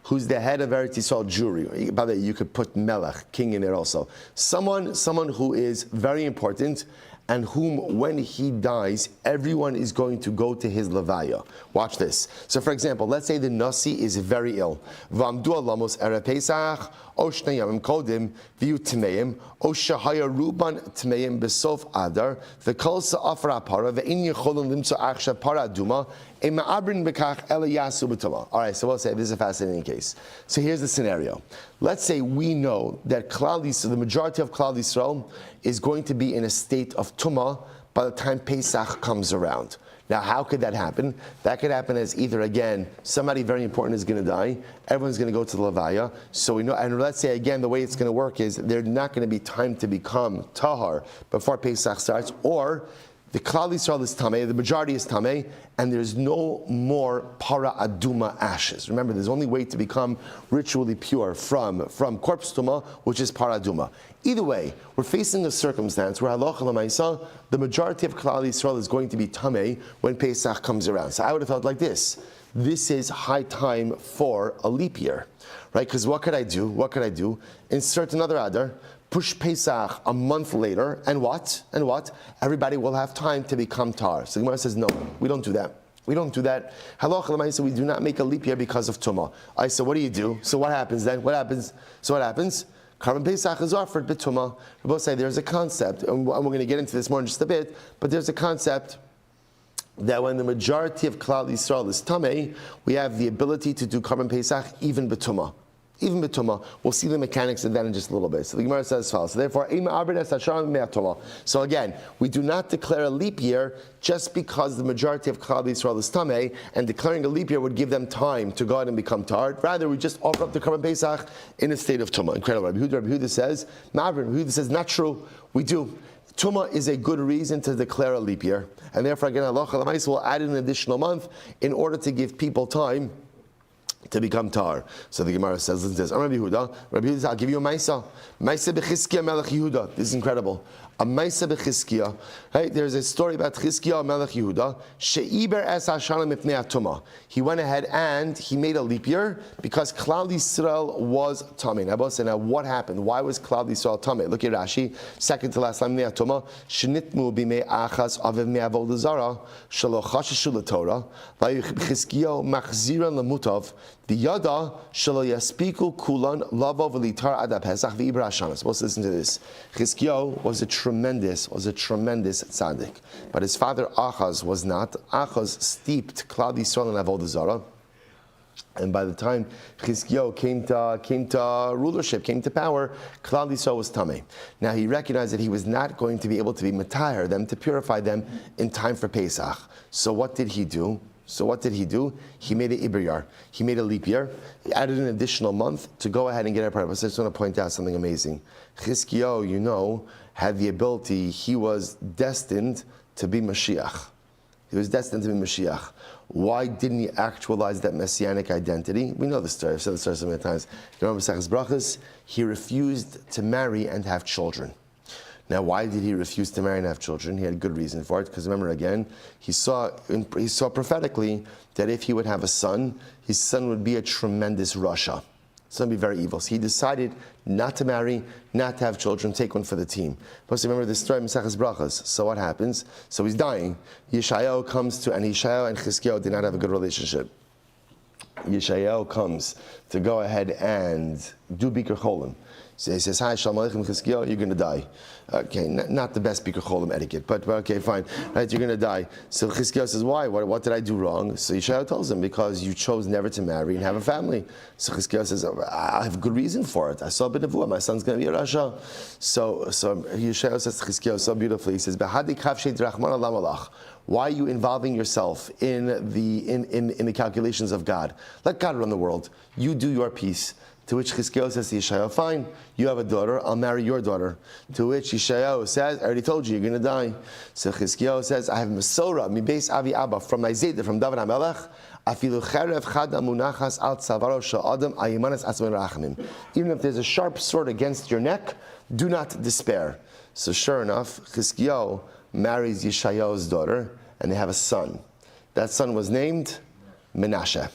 who's the head of Eretz Yisrael Jewry. By the way, you could put Melech, king, in there also. Someone who is very important, and whom, when he dies, everyone is going to go to his levaya. Watch this. So, for example, let's say the Nasi is very ill. V'amdu alamos erev Pesach, o shnei yamim kodim, v'yu tmeim, o shahaya ruban tmeim besof adar, v'kol sa'afar apara, v'in yicholim limtso achsha para aduma, ema abrin bekach ele yasu b'toma. All right, so we'll say this is a fascinating case. So here's the scenario. Let's say we know that Klal Yisrael, the majority of Klal Yisrael, is going to be in a state of tumah by the time Pesach comes around. Now, how could that happen? That could happen as either, again, somebody very important is going to die, everyone's going to go to the levaya, so we know, and let's say, again, the way it's going to work is there's not going to be time to become tahar before Pesach starts, or the Klal Yisrael is tamei, the majority is tamei, and there's no more para aduma ashes. Remember, there's only way to become ritually pure from corpse tuma, which is para aduma. Either way, we're facing a circumstance where halacha l'maisa, the majority of Klal Yisrael is going to be tamei when Pesach comes around. So I would have felt like this. This is high time for a leap year, right? Because what could I do? Insert another adar, push Pesach a month later, and what? Everybody will have time to become tar. So the Gemara says, no, we don't do that. Halacha l'maisa, we do not make a leap year because of tumah. So what do you do? So what happens then? What happens? Carbon Pesach is offered b'tumah. We both say there's a concept, and we're going to get into this more in just a bit, but there's a concept that when the majority of Klal Yisrael is tamei, we have the ability to do Carbon Pesach even b'tumah. We'll see the mechanics of that in just a little bit. So the Gemara says as follows. So therefore, so again, we do not declare a leap year just because the majority of Klal Yisrael is tamei, and declaring a leap year would give them time to go out and become tar. Rather, we just offer up the Carbon Pesach in a state of tumah. Incredible. Rabbi Yehuda says, not true. We do. Tumah is a good reason to declare a leap year, and therefore, again, Allah will add an additional month in order to give people time to become tar. So the Gemara says, Rabbi Yehuda says, I'll give you a Maisa. Maisa b'Chizkiya melech Yehuda. This is incredible. A Maisa b'Chizkiah, right? There's a story about Chizkiah Melech Yehuda. She'iber es hashana mipnei atuma. He went ahead and he made a leap year because Klal Yisrael was tamei. Now what happened? Why was Klal Yisrael tamei? Look at Rashi, second to last line mipnei atuma. Shenitmu b'mei achas aviv me'avodah zara shelo chasheshu l'Torah v'Chizkiah machziran lemutav. The Yada shelo yaspiku kulan lavo v'litar ad pesach v'ibra hashanas. Let's listen to this. Chizkiah was a tremendous tzaddik, but his father Achaz was not. Achaz steeped Klal Yisrael in avodah zara, and by the time Chizkiah came to rulership, came to power, Klal Yisrael was tamei. Now he recognized that he was not going to be able to be matayar them, to purify them in time for Pesach. So what did he do? He made an Ibriyar. He made a leap year. He added an additional month to go ahead and get a part. But I just want to point out something amazing. Chizkiah, had the ability. He was destined to be Mashiach. Why didn't he actualize that messianic identity? We know the story. I've said the story so many times. You remember Maseches Brachos? He refused to marry and have children. Now, why did he refuse to marry and have children? He had a good reason for it, because remember again, he saw prophetically that if he would have a son, his son would be a tremendous Rasha. It's going to be very evil. So he decided not to marry, not to have children, take one for the team. But remember this story, Maseches Brachos. So what happens? So he's dying. Yeshayahu comes to, and Yeshayahu and Chizkiah did not have a good relationship. Yeshayahu comes to go ahead and do Bikur Cholim. So he says, "Hi, Shalom Aleichem, Chizkiah, you're going to die." Okay, not the best Bikur Cholim etiquette, but okay, fine. Right, you're going to die. So Chizkiah says, "Why? What did I do wrong?" So Yeshayahu tells him, "Because you chose never to marry and have a family." So Chizkiah says, "I have a good reason for it. I saw a bit of nevuah. My son's going to be a Rasha." So Yeshayahu says to Chizkiah so beautifully. He says, "Behadi kavshet drachman alam alach." Why are you involving yourself in the calculations of God? Let God run the world. You do your piece. To which Chizkiah says to Yeshayahu, "Fine, you have a daughter, I'll marry your daughter." To which Yeshayahu says, "I already told you, you're going to die." So Chizkiah says, "I have Mesorah, mi beis avi abba, from my Zayda, from David HaMelech, afilu cherev chada munachas al tzavaro shel adam ayimanas asmen rachamim." Even if there's a sharp sword against your neck, do not despair. So sure enough, Chizkiah marries Yeshayahu's daughter, and they have a son. That son was named Menashe.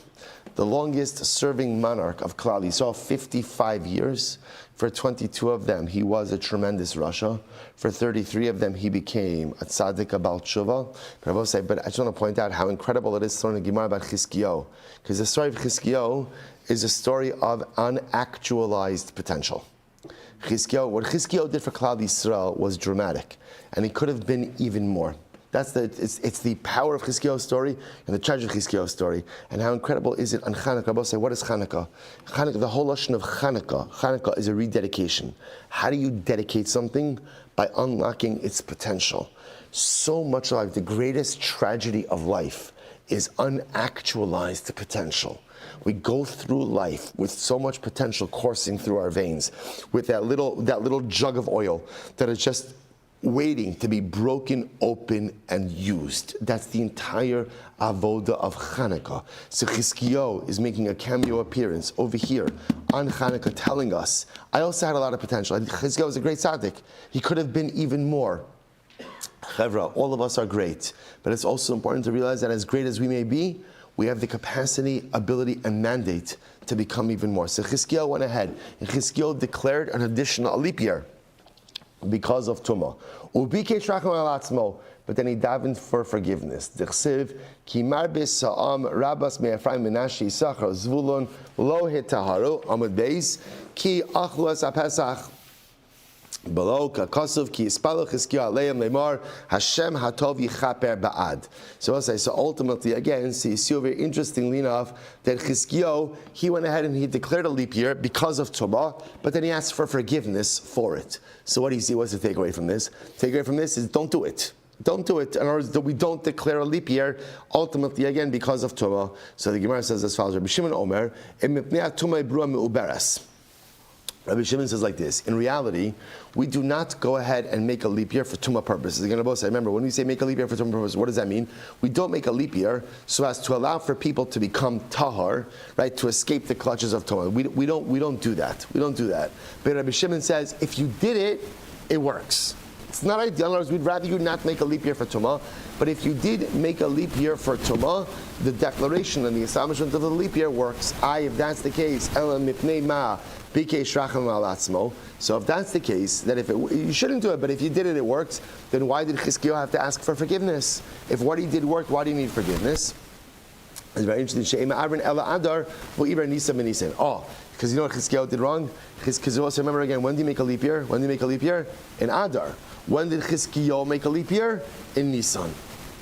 The longest serving monarch of Klal Yisrael, 55 years. For 22 of them, he was a tremendous Rasha. For 33 of them, he became a tzaddik, a Baal Tshuva. But I just want to point out how incredible it is to learn a Gemara about Chizkiah. Because the story of Chizkiah is a story of unactualized potential. What Chizkiah did for Klal Yisrael was dramatic. And he could have been even more. It's the power of Chizkiah's story and the tragedy of Chizkiah's story. And how incredible is it on Chanukah? Rabbi say, what is Chanukah? The whole lashon of Chanukah is a rededication. How do you dedicate something? By unlocking its potential. So much like the greatest tragedy of life is unactualized potential. We go through life with so much potential coursing through our veins, with that little jug of oil that is just waiting to be broken open and used. That's the entire avoda of Chanukah. So Chizkiah is making a cameo appearance over here on Chanukah, telling us, I also had a lot of potential. Chizkiah was a great tzaddik. He could have been even more. Chevra, all of us are great, but it's also important to realize that as great as we may be, we have the capacity, ability, and mandate to become even more. So Chizkiah went ahead, and Chizkiah declared an additional leap year because of Tumah. But then he davened for forgiveness. Dechsiv, ki marbis sa'am rabas me'afraim menashi yisachar zvulun lo hitaharu amud beis ki achluas apesach below kakasuv ki yispalo Chizkiah aleim lemar Hashem hatov yichaper ba'ad. So I'll say, so ultimately again, see very interestingly enough that Chizkiah, he went ahead and he declared a leap year because of Tumah, but then he asked for forgiveness for it. So what do you see? What's the takeaway from this? Takeaway from this is don't do it. Don't do it. In other words, we don't declare a leap year, ultimately, again, because of Tumah. So the Gemara says as follows, Rabbi Shimon Omer, Rabbi Shimon says like this, in reality, we do not go ahead and make a leap year for Tumah purposes. Again, both say, remember, when we say make a leap year for Tumah purposes, what does that mean? We don't make a leap year so as to allow for people to become tahar, right, to escape the clutches of Tumah. We don't do that. We don't do that. But Rabbi Shimon says, if you did it, it works. It's not ideal. In other words, we'd rather you not make a leap year for Tumah. But if you did make a leap year for Tumah, the declaration and the establishment of the leap year works. If that's the case, Ela mipnei ma bikei shrachim al atzmo. So if that's the case, that you shouldn't do it, but if you did it, it works. Then why did Chizkiyahu have to ask for forgiveness? If what he did worked, why do you need forgiveness? It's very interesting. She'ema Avrin Ela Adar Vo'iver Nisa B'Nisan. Because you know what Chizkiyahu did wrong? Chizkiyahu, remember again, when do you make a leap year? When do you make a leap year? In Adar. When did Chizkiyahu make a leap year? In Nisan.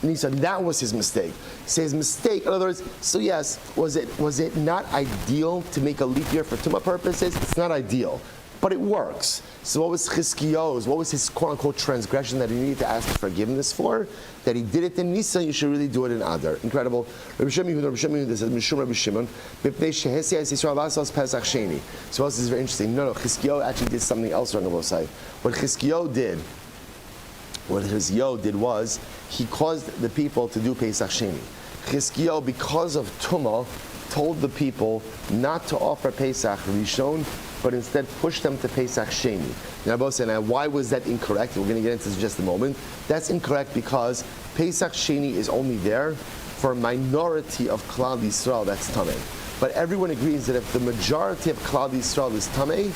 Nisan, that was his mistake. So his mistake, in other words, so yes, was it not ideal to make a leap year for Tumah purposes? It's not ideal, but it works. So what was Chizkiyahu's? What was his quote-unquote transgression that he needed to ask forgiveness for? That he did it in Nisan, you should really do it in Adar. Incredible. Rabbi Shmuel Silber says, Mishum Rabbi Shimon, B'pnei shehesi es Yisrael Lassos Pesach Sheni. So this is very interesting. No, Chizkiyahu actually did something else wrong, I will say. What Chizkiyahu did was, he caused the people to do Pesach Sheni. Chizkiyahu, because of Tumah, told the people not to offer Pesach Rishon, but instead pushed them to Pesach Sheni. Now, why was that incorrect? We're going to get into this in just a moment. That's incorrect because Pesach Sheni is only there for a minority of Klal Yisrael that's Tameh. But everyone agrees that if the majority of Klal Yisrael is Tameh,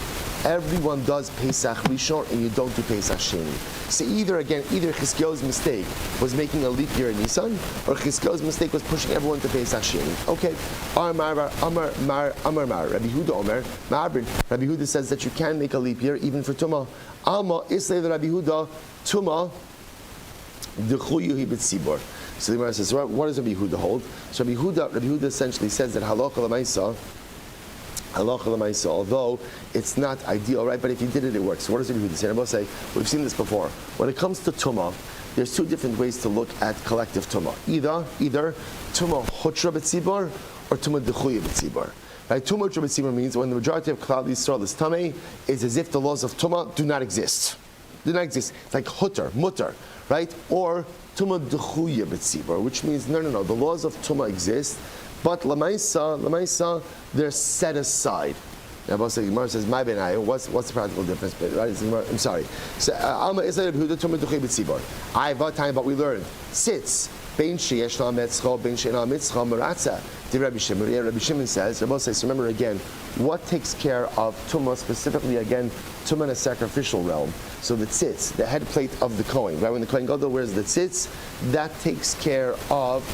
everyone does Pesach Rishon and you don't do Pesach Sheni. So either Chizkiyahu's mistake was making a leap year in Nisan, or Chizkiyahu's mistake was pushing everyone to Pesach Sheni. Okay. Amar Rabbi Yehuda Omer, Rabbi Yehuda says that you can make a leap year even for Tumah. Alma Islay Rabbi Yehuda Tumah D'chuyu Hibitzibor. So the Gemara says, what does Rabbi Yehuda hold? So Rabbi Yehuda essentially says that halacha l'maisa, although it's not ideal, right? But if you did it, it works. So what does Rabbi Yehuda say? Rabbi say, we've seen this before. When it comes to Tumah, there's two different ways to look at collective Tumah. Either Tumah Hutra B'tzibor or Tumah D'chuyu B'tzibor. Right? Tumah Hutra B'tzibor means when the majority of Klal Yisrael is Tameh, it's as if the laws of Tumah do not exist. It's like mutter, right? Or Tumah D'chuyu B'tzibor, which means no, the laws of Tumah exist, but Lamaisa, they're set aside. Now, Gemara says, "My benai." What's the practical difference? Right? I'm sorry. So, Alma Israel Yehuda Tumah D'chuyu B'tzibor. I have time, but we learned sits. Bein sheyesh la metzcha, bein she'ena metzcha meratza. Rabbi Shimon says. Rabbi says, remember again, what takes care of Tumah specifically? Again, Tumah in a sacrificial realm. So the tzitz, the head plate of the Kohen, right? When the Kohen Gadol wears the tzitz, that takes care of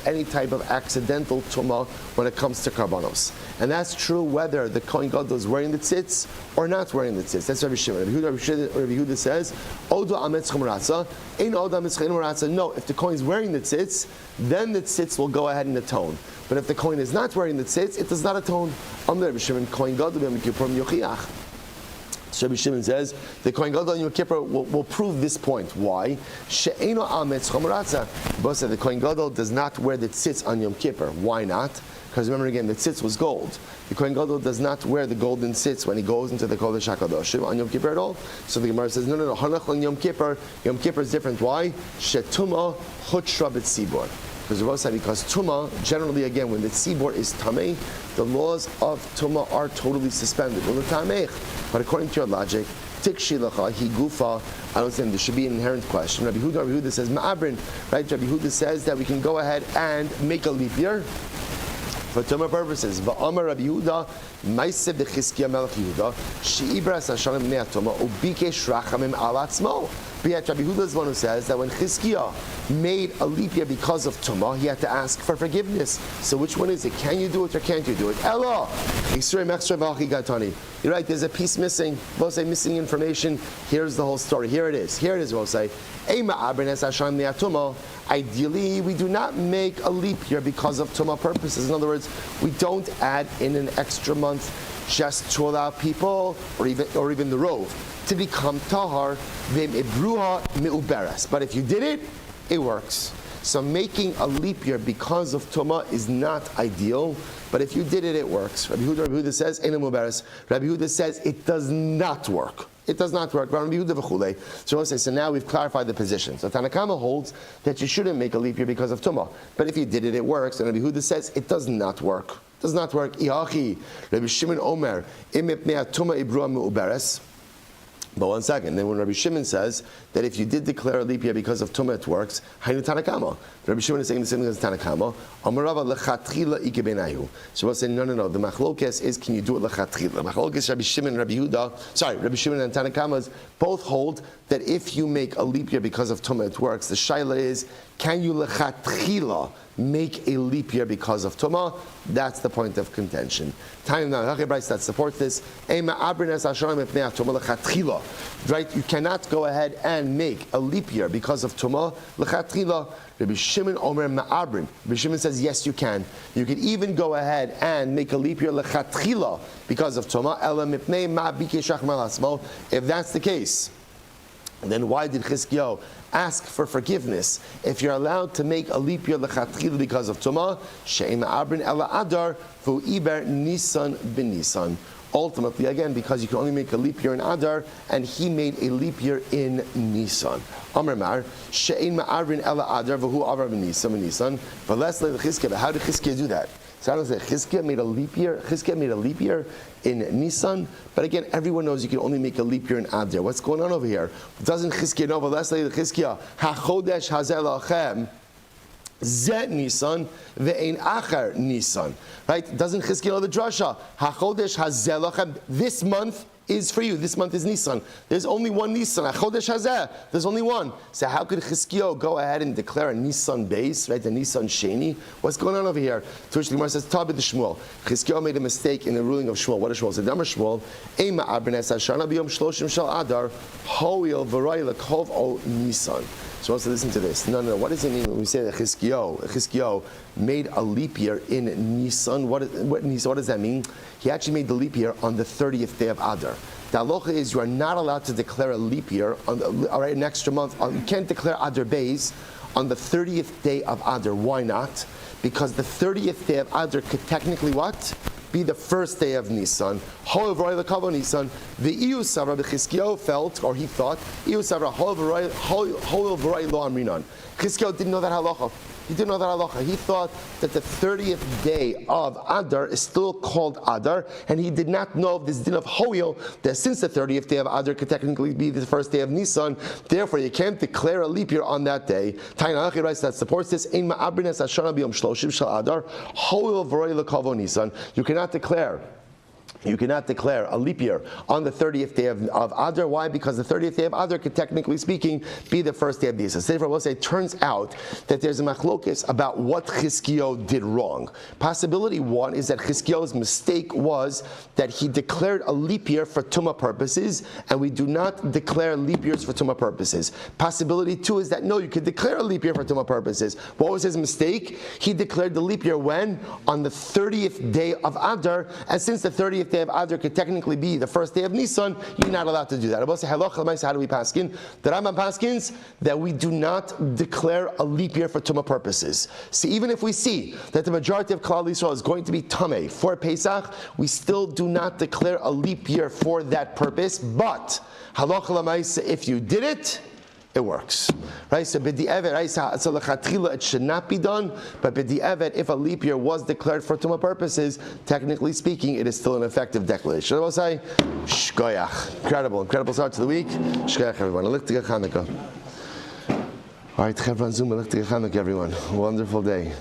any type of accidental Tumah when it comes to karbanos. And that's true whether the Kohen Gadol is wearing the tzitz or not wearing the tzitz. That's Rabbi Shimon. Rabbi Yehuda says, Odo ametzcha meratza, ein odo ametzcha meratza. No, if the Kohen is wearing the tzitz, then the tzitz will go ahead and atone. But if the Kohen is not wearing the tzitz, it does not atone. Rabbi Shimon, Kohen Gadol b'Yom Kippur yochiach. So Rabbi Shimon says the Kohen Gadol on Yom Kippur will prove this point. Why? She'eno ametz chomeratza. But said the Kohen Gadol does not wear the tzitz on Yom Kippur. Why not? Because remember again, the tzitz was gold. The Kohen Gadol does not wear the golden tzitz when he goes into the Kodesh HaKadoshim on Yom Kippur at all. So the Gemara says, no. Hanach on Yom Kippur. Yom Kippur is different. Why? She'tumah hutra b'tzibor. Because Tumah, generally again, when the tzibor is tameh, the laws of Tumah are totally suspended. But according to your logic, tikshilacha hi gufa, I don't think there should be an inherent question. Rabbi Yehuda says ma'abrin, right? Rabbi Yehuda says that we can go ahead and make a leap year for Tumah purposes. Va'amar Rabbi Yehuda, ma'aseh b'Chizkiyahu melech Yehuda, she'ibras hashanim b'nei Tumah ubikesh rachamim al atzmo. But yet Rabbi Yehuda is the one who says that when Chizkiyahu made a leap year because of Tumah, he had to ask for forgiveness. So which one is it? Can you do it or can't you do it? Ella, you're right, there's a piece missing. We'll say missing information. Here's the whole story. Here it is, we'll say. Ideally, we do not make a leap year because of Tumah purposes. In other words, we don't add in an extra month just to allow people, or even the rove, to become tahar v'im ibruha meuberes. But if you did it, it works. So making a leap year because of Tumah is not ideal, but if you did it, it works. Rabbi Yehuda says, Ein meuberes. Rabbi Yehuda says it does not work. It does not work. So now we've clarified the position. So Tanakama holds that you shouldn't make a leap year because of Tumah. But if you did it, it works. And Rabbi Yehuda says it does not work. It does not work. Iachi, Rabbi Shimon Omer, Im mipnei Tumah ibruha meuberes. But one second, then when Rabbi Shimon says that if you did declare a leap year because of Tumah, it works, Hainu Tanakama. Rabbi Shimon is saying the same thing as Tanakama. Amarava lechatchila ikebenayu. So we'll say, no. The machlokes is, can you do it lechatchila? Machlokes Rabbi Shimon and Rabbi Shimon and Tanakamas both hold that if you make a leap year because of Tumah, it works. The shaila is, can you lechatchila make a leap year because of Tumah? That's the point of contention. Time now, that support this. Right? You cannot go ahead and make a leap year because of Tumah. Rabbi Shimon Omer Ma'abrin. Rabbi Shimon says, yes, you can. You can even go ahead and make a leap year lechatchila because of Tumah. If that's the case, then why did Chizkiyahu ask for forgiveness if you're allowed to make a leap year lechatchila because of Tumah? She'em Ma'abrin ela Adar v'hu iber Nisan b'Nisan. Ultimately, again, because you can only make a leap year in Adar, and he made a leap year in Nisan. Amar Mar, she'ein ma'arvin ela Adar v'hu avar b'Nisan. But let's let Chizkiyahu. How did Chizkiyahu do that? So I don't say Chizkiyahu made a leap year. Chizkiyahu made a leap year in Nisan. But again, everyone knows you can only make a leap year in Adar. What's going on over here? Doesn't Chizkiyahu know? But let's let Chizkiyahu. HaChodesh hazeh lachem. Zet Nisan ve'ein achar Nisan. Right? Doesn't Chizkiyahu know the drasha? HaChodesh hazeh lachem. This month is for you. This month is Nisan. There's only one Nisan. HaChodesh hazeh. There's only one. So how could Chizkiyahu go ahead and declare a Nisan base, right? A Nisan sheni? What's going on over here? To which the Gemara says, Tabid Shmuel. Chizkiyahu made a mistake in the ruling of Shmuel. What does Shmuel say? Damar Shmuel. Eima abnes hashana biyom shloshim shel Adar hoil v'roi lekov o Nisan. So let's listen to this. No. What does it mean when we say that Chizkiyahu made a leap year in Nisan? What does that mean? He actually made the leap year on the 30th day of Adar. The halacha is you are not allowed to declare a leap year, an extra month. You can't declare Adar Beis on the 30th day of Adar. Why not? Because the 30th day of Adar could technically what? Be the first day of Nisan. However, the Kavon Nisan, the Iu Savra, the Chizkiyahu felt, or he thought, Iu Savra, However, Lo Amrinan. Chizkiyahu didn't know that halacha. He didn't know that halacha. He thought that the 30th day of Adar is still called Adar, and he did not know this din of Hoil, that since the 30th day of Adar could technically be the first day of Nisan, therefore you can't declare a leap year on that day. Taina Achi writes that supports this. Ein ma'abrines hashana biyom shloshim shel Adar, Hoil v'roi lekavo Nisan. You cannot declare a leap year on the 30th day of Adar. Why? Because the 30th day of Adar could, technically speaking, be the first day of Nisan. So therefore, we'll say it turns out that there's a machlokes about what Chizkiyahu did wrong. Possibility one is that Chizkiyahu's mistake was that he declared a leap year for Tumah purposes, and we do not declare leap years for Tumah purposes. Possibility two is that no, you could declare a leap year for Tumah purposes. What was his mistake? He declared the leap year when? On the 30th day of Adar, and since the 30th day of Adar could technically be the first day of Nisan, you're not allowed to do that. How do we paskin? The Rambam paskins that we do not declare a leap year for Tumah purposes. See, even if we see that the majority of Klal Yisrael is going to be Tameh for Pesach, we still do not declare a leap year for that purpose. But if you did it, it works, right? So b'di'evet, right? So lechatchila it should not be done, but b'di'evet, if a leap year was declared for Tumah purposes, technically speaking, it is still an effective declaration. I will say, shkoyach, incredible start to the week. Shkoyach, everyone. Lichtige Chanukah. All right, Chevron Zoom, lichtige Chanukah, everyone. Wonderful day.